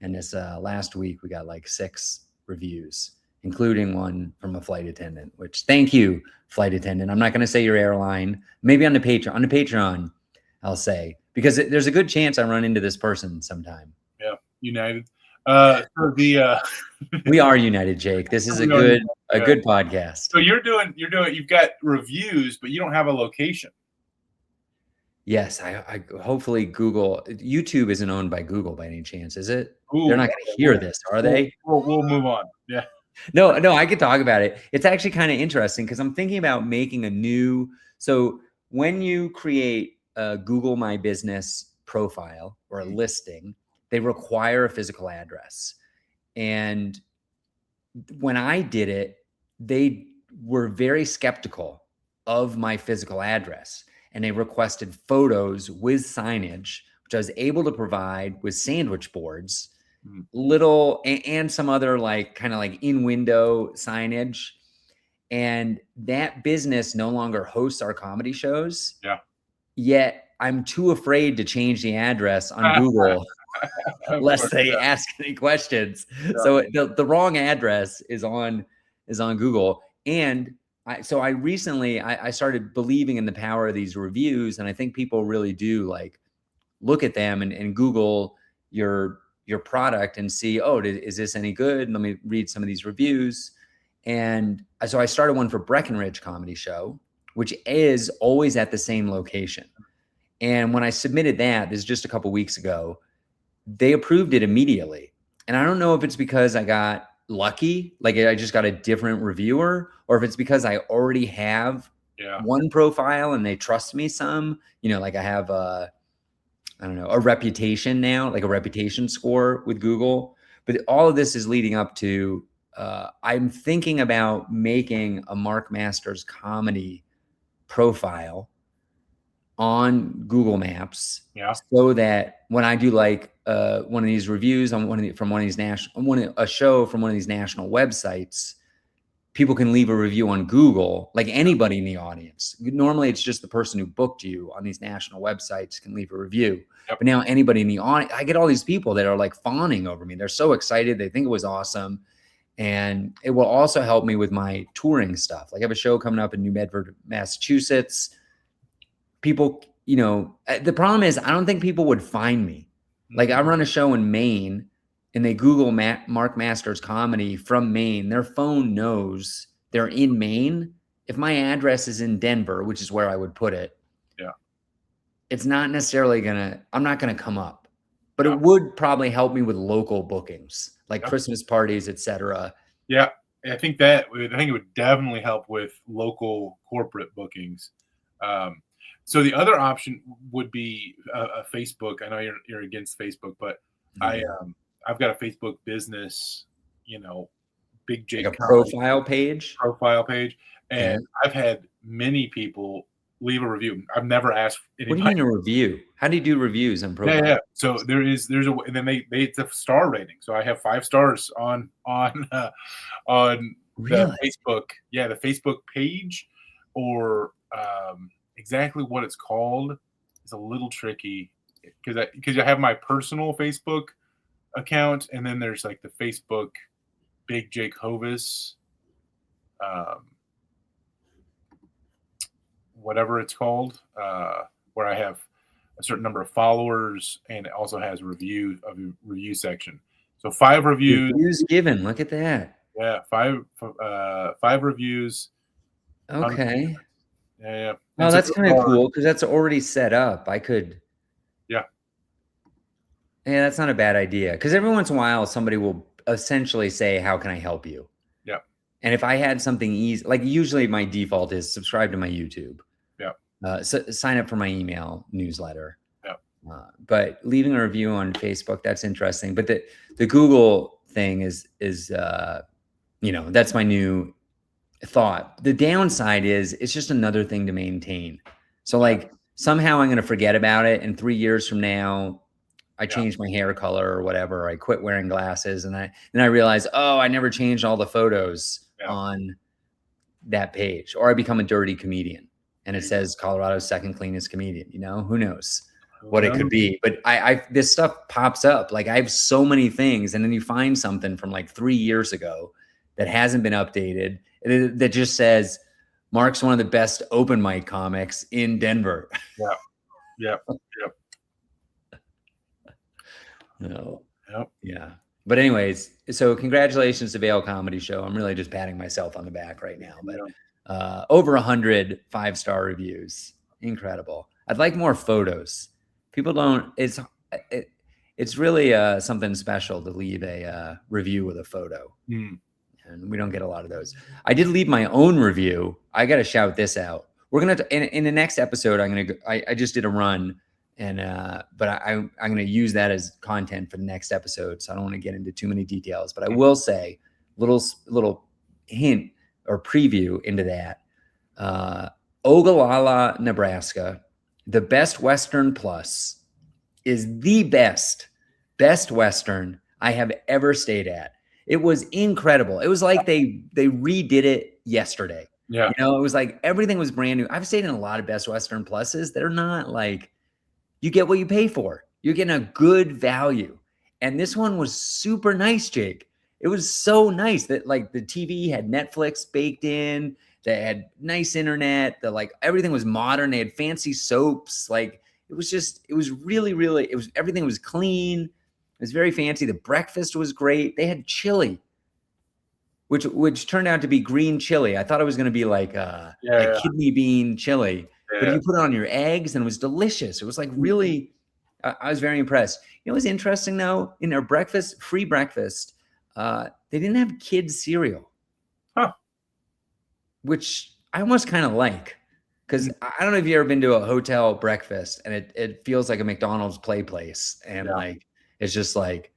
And this last week, we got like 6 reviews, including one from a flight attendant, which thank you, flight attendant. I'm not going to say your airline, maybe on the Patreon, I'll say, because there's a good chance I run into this person sometime. Yeah. United. We are United, Jake. This is a good podcast. So you've got reviews, but you don't have a location. Yes, I hopefully YouTube isn't owned by Google by any chance, is it? Ooh, they're not going to hear this, are they? We'll move on. Yeah. No, I could talk about it. It's actually kind of interesting because I'm thinking about making so when you create a Google My Business profile or a listing, they require a physical address. And when I did it, they were very skeptical of my physical address, and they requested photos with signage, which I was able to provide with sandwich boards, and some other kind of in window signage. And that business no longer hosts our comedy shows. Yeah. Yet I'm too afraid to change the address on Google lest they ask any questions. Yeah. So the wrong address is on Google. And I recently started believing in the power of these reviews, and I think people really do look at them and Google your product and see, is this any good? Let me read some of these reviews. And so I started one for Breckenridge Comedy Show, which is always at the same location. And when I submitted that, this is just a couple weeks ago, they approved it immediately. And I don't know if it's because I got lucky, I just got a different reviewer, or if it's because I already have one profile and they trust me some, I have a reputation now, a reputation score with Google. But all of this is leading up to, I'm thinking about making a Mark Masters comedy profile on Google Maps, so that when I do one of these reviews on a show from one of these national websites, people can leave a review on Google, like anybody in the audience. Normally, it's just the person who booked you on these national websites can leave a review. Yep. But now anybody in the audience, I get all these people that are fawning over me. They're so excited. They think it was awesome. And it will also help me with my touring stuff. I have a show coming up in New Bedford, Massachusetts. People, the problem is I don't think people would find me. I run a show in Maine and they Google Mark Masters comedy from Maine. Their phone knows they're in Maine. If my address is in Denver, which is where I would put it, it's not necessarily I'm not going to come up, but it would probably help me with local bookings, Christmas parties, etc. Yeah. I think it would definitely help with local corporate bookings. So the other option would be a Facebook. I know you're against Facebook, but I've got a Facebook business, Big Jake, a profile page, and I've had many people leave a review. I've never asked anybody. What do you mean a review? How do you do reviews on profile? Yeah. So there's and then it's a star rating. So I have 5 stars on the Facebook. Yeah, the Facebook page, or exactly what it's called is a little tricky because I have my personal Facebook account, and then there's the Facebook Big Jake Hovis, whatever it's called, where I have a certain number of followers, and it also has a review section. So 5 reviews. Reviews given. Look at that. Yeah, 5 reviews. Okay. Yeah. Oh, that's kind of cool because that's already set up. I could. Yeah. Yeah, that's not a bad idea because every once in a while somebody will essentially say, "How can I help you?" Yeah. And if I had something easy, usually my default is subscribe to my YouTube. Yeah. Sign up for my email newsletter. Yeah. But leaving a review on Facebook, that's interesting. But the Google thing is that's my new thought. The downside is it's just another thing to maintain. So like somehow I'm going to forget about it. And 3 years from now, I changed my hair color or whatever. I quit wearing glasses. And I realized, oh, I never changed all the photos on that page, or I become a dirty comedian and it says Colorado's second cleanest comedian. Who knows what it could be, but this stuff pops up. Like I have so many things, and then you find something from like 3 years ago that hasn't been updated that just says Mark's one of the best open mic comics in Denver. Yep. No. Yep. Yeah. But anyways, so congratulations to Vail Comedy Show. I'm really just patting myself on the back right now, but over 100 5-star reviews. Incredible. I'd like more photos. People don't, it's really something special to leave a review with a photo. And we don't get a lot of those. I did leave my own review. I got to shout this out. We're going to, in the next episode, I just did a run, and but I'm going to use that as content for the next episode. So I don't want to get into too many details, but I will say little hint or preview into that. Ogallala, Nebraska, the Best Western Plus is the best Western I have ever stayed at. It was incredible. It was like they redid it yesterday. Yeah. It was like everything was brand new. I've stayed in a lot of Best Western Pluses. They're not like, you get what you pay for. You're getting a good value. And this one was super nice, Jake. It was so nice that like the TV had Netflix baked in. They had nice internet. Everything was modern. They had fancy soaps. Like everything was clean. It was very fancy. The breakfast was great. They had chili, which turned out to be green chili. I thought it was going to be like a kidney bean chili, but you put it on your eggs and it was delicious. It was like really, I was very impressed. It was interesting though, in their free breakfast, they didn't have kids cereal, which I almost kind of like. Because I don't know if you've ever been to a hotel breakfast and it feels like a McDonald's play place. And it's just like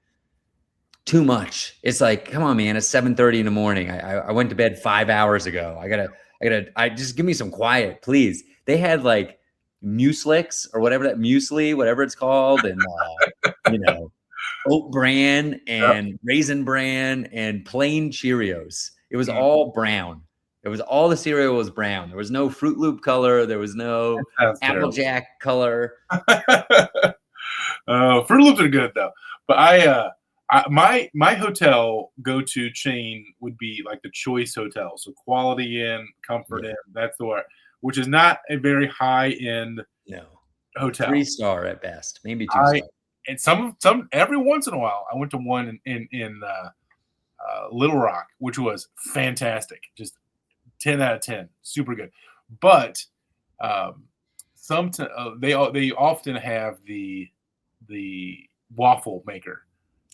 too much. It's like, come on, man, it's 7:30 in the morning. I went to bed 5 hours ago. I just give me some quiet, please. They had like muslix or whatever whatever it's called. And, oat bran and raisin bran and plain Cheerios. It was all brown. All the cereal was brown. There was no Fruit Loop color. There was no Applejack color. Fruit Loops are good though. But my hotel go-to chain would be like the Choice Hotel. So Quality Inn, Comfort Inn. That's the one, which is not a very high-end hotel. 3-star at best, maybe 2-star. And some every once in a while, I went to one in Little Rock, which was fantastic. Just 10 out of 10, super good. But they often have the waffle maker.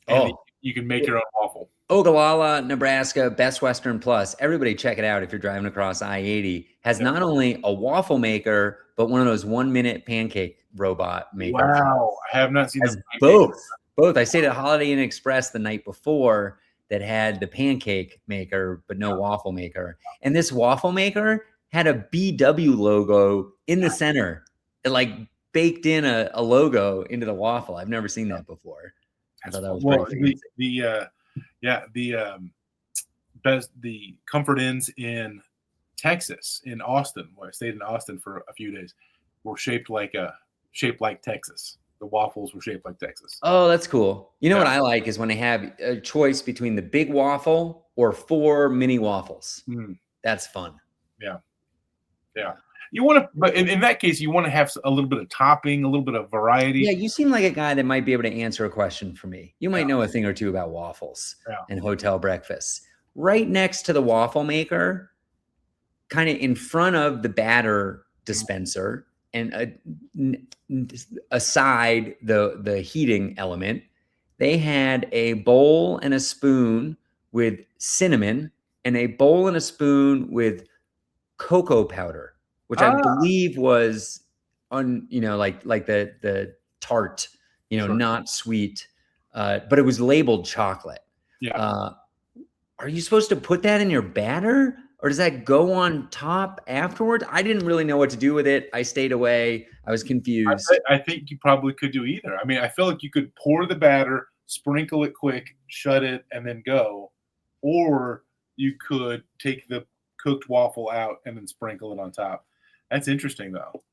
And you can make your own waffle. Ogallala, Nebraska, Best Western Plus. Everybody check it out if you're driving across I-80. Has not only a waffle maker, but one of those 1-minute pancake robot makers. Wow, I have not seen them. Both. I stayed at Holiday Inn Express the night before that had the pancake maker, but no waffle maker. And this waffle maker had a BW logo in the center. It like baked in a logo into the waffle. I've never seen that before. I thought that was pretty the Comfort Inns in Texas, in Austin, where I stayed in Austin for a few days, were shaped like Texas. The waffles were shaped like Texas. Oh, that's cool. You know what I like is when they have a choice between the big waffle or 4 mini waffles. That's fun. Yeah. You want to, but in that case, you want to have a little bit of topping, a little bit of variety. Yeah, you seem like a guy that might be able to answer a question for me. You might know a thing or two about waffles and hotel breakfasts. Right next to the waffle maker, kind of in front of the batter dispenser, and aside the heating element, they had a bowl and a spoon with cinnamon and a bowl and a spoon with cocoa powder, which I believe was like the tart, Sure. not sweet, but it was labeled chocolate. Yeah. Are you supposed to put that in your batter, or does that go on top afterwards? I didn't really know what to do with it. I stayed away. I was confused. I think you probably could do either. I mean, I feel like you could pour the batter, sprinkle it quick, shut it, and then go. Or you could take the cooked waffle out and then sprinkle it on top. That's interesting, though.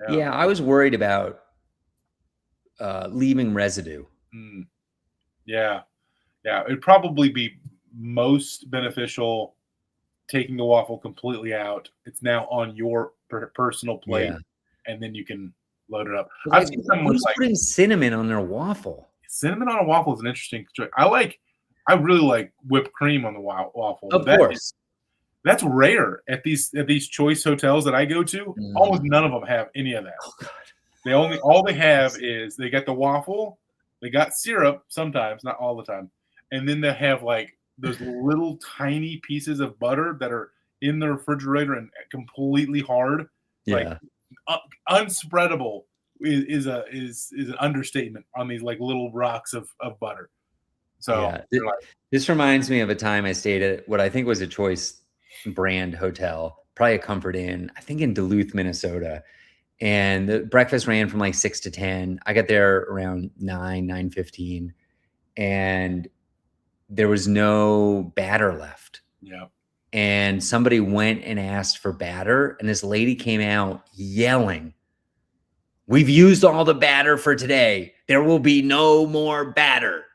Yeah, I was worried about leaving residue. Yeah. It'd probably be most beneficial taking the waffle completely out. It's now on your personal plate, and then you can load it up. I've seen someone putting cinnamon on their waffle. Cinnamon on a waffle is an interesting choice. I really like whipped cream on the waffle. Of course. That's rare at these choice hotels that I go to. Almost none of them have any of that. Oh God. All they have is they got the waffle, they got syrup sometimes, not all the time, and then they have like those little tiny pieces of butter that are in the refrigerator and completely hard. Like unspreadable is an understatement on these like little rocks of butter. So this reminds me of a time I stayed at what I think was a choice brand hotel, probably a Comfort Inn, I think in Duluth, Minnesota. And the breakfast ran from like 6 to 10. I got there around 9:15, and there was no batter left. Yeah. And somebody went and asked for batter, and this lady came out yelling, "We've used all the batter for today. There will be no more batter."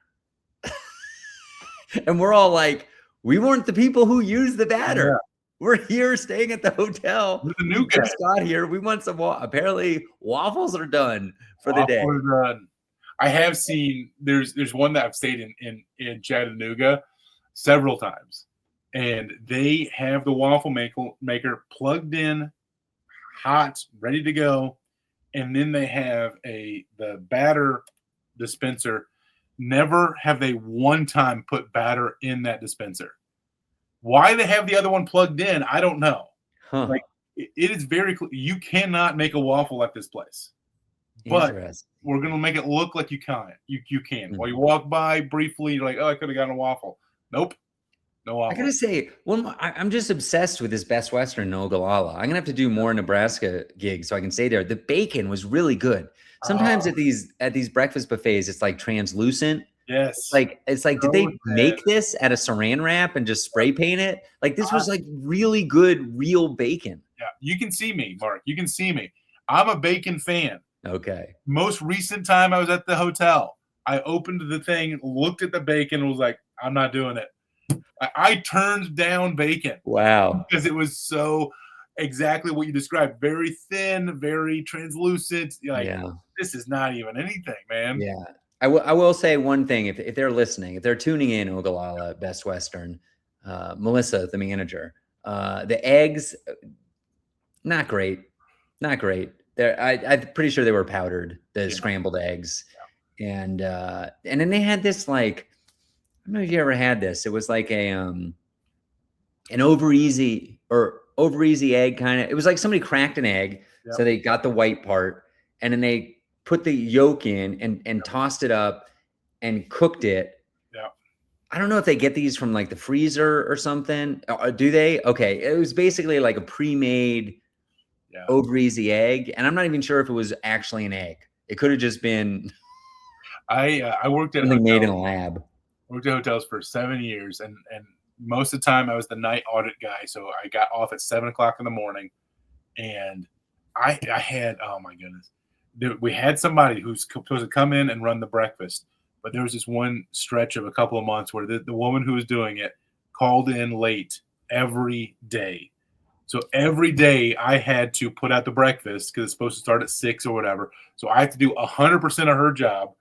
And we're all like, we weren't the people who used the batter. Yeah. We're here staying at the hotel. We're the new guy. Just got here. We want some. Apparently, waffles are done for the day. I have seen there's one that I've stayed in Chattanooga several times, and they have the waffle maker plugged in, hot, ready to go, and then they have the batter dispenser. Never have they one time put batter in that dispenser. Why they have the other one plugged in, I don't know. Like it is very clear. You cannot make a waffle at this place, but we're gonna make it look like you can. You can. While you walk by briefly, you're like, oh, I could have gotten a waffle. Nope, no waffle. I gotta say, I'm just obsessed with this Best Western in Ogallala. I'm gonna have to do more Nebraska gigs so I can stay there. The bacon was really good. Sometimes at these breakfast buffets, it's like translucent. Yes. It's like, did they make this at a saran wrap and just spray paint it? Like this was like really good, real bacon. Yeah, you can see me, Mark. You can see me. I'm a bacon fan. Okay. Most recent time I was at the hotel, I opened the thing, looked at the bacon, and was like, I'm not doing it. I turned down bacon. Wow. Because it was so exactly what you described. Very thin, very translucent. Like, this is not even anything, man. Yeah. I will say one thing. If they're listening, if they're tuning in, Ogallala, Best Western, Melissa, the manager, the eggs, not great. Not great. I'm pretty sure they were powdered, the scrambled eggs. Yeah. And then they had this, like, I don't know if you ever had this. It was like an over easy egg kind of. It was like somebody cracked an egg, so they got the white part, and then they put the yolk in and tossed it up and cooked it. Yeah. I don't know if they get these from like the freezer or something. Do they? Okay. It was basically like a pre-made over easy egg, and I'm not even sure if it was actually an egg. It could have just been. I worked at something made in a lab. Worked at hotels for 7 years, and most of the time I was the night audit guy, so I got off at 7:00 in the morning, and I had, oh my goodness, we had somebody who's supposed to come in and run the breakfast, but there was this one stretch of a couple of months where the woman who was doing it called in late every day. So every day I had to put out the breakfast because it's supposed to start at 6 or whatever. So I had to do 100% of her job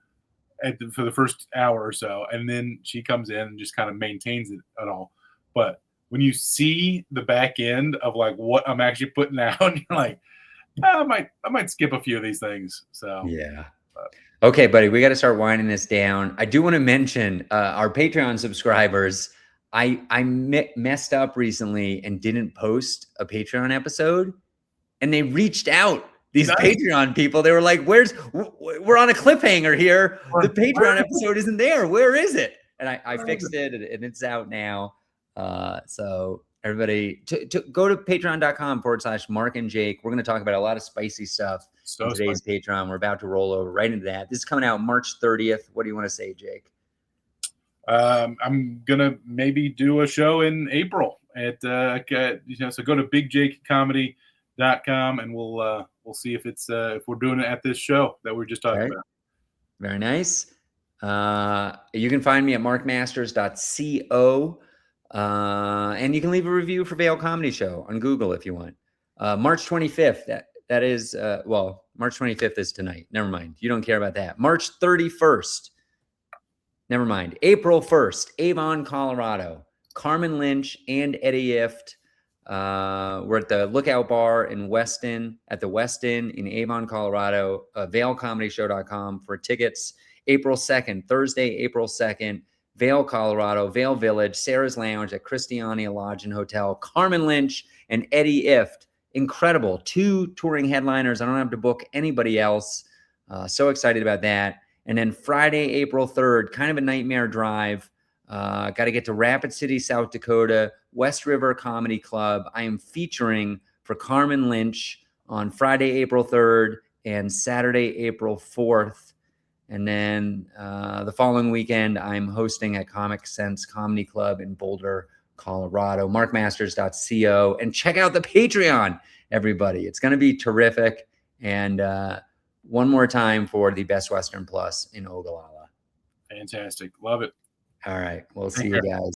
for the first hour or so, and then she comes in and just kind of maintains it at all. But when you see the back end of like what I'm actually putting out, you're like, I might skip a few of these things. So yeah. Okay, buddy, we got to start winding this down. I do want to mention our Patreon subscribers. I messed up recently and didn't post a Patreon episode, and they reached out these Patreon people. They were like, we're on a cliffhanger here. The Patreon episode isn't there. Where is it? And I fixed it, and it's out now. So everybody go to patreon.com/markandjake. We're going to talk about a lot of spicy stuff in today's Patreon. We're about to roll over right into that. This is coming out March 30th. What do you want to say, Jake? I'm gonna maybe do a show in April at so go to bigjakehovis.com and we'll see if it's if we're doing it at this show that we're just talking about. Very nice. You can find me at markmasters.co. And you can leave a review for Vail Comedy Show on Google if you want. March 25th, that is, March 25th is tonight. Never mind. You don't care about that. March 31st. Never mind. April 1st, Avon, Colorado. Carmen Lynch and Eddie Ift. We're at the Lookout Bar in Weston, at the Weston in Avon, Colorado. VailComedyShow.com for tickets. April 2nd, Thursday, April 2nd. Vail, Colorado, Vail Village, Sarah's Lounge at Christiania Lodge and Hotel. Carmen Lynch and Eddie Ift. Incredible. 2 touring headliners. I don't have to book anybody else. So excited about that. And then Friday, April 3rd, kind of a nightmare drive. Got to get to Rapid City, South Dakota, West River Comedy Club. I am featuring for Carmen Lynch on Friday, April 3rd and Saturday, April 4th. And then the following weekend, I'm hosting at Comic Sense Comedy Club in Boulder, Colorado. markmasters.co. And check out the Patreon, everybody. It's going to be terrific. And one more time for the Best Western Plus in Ogallala. Fantastic. Love it. All right. We'll see you guys.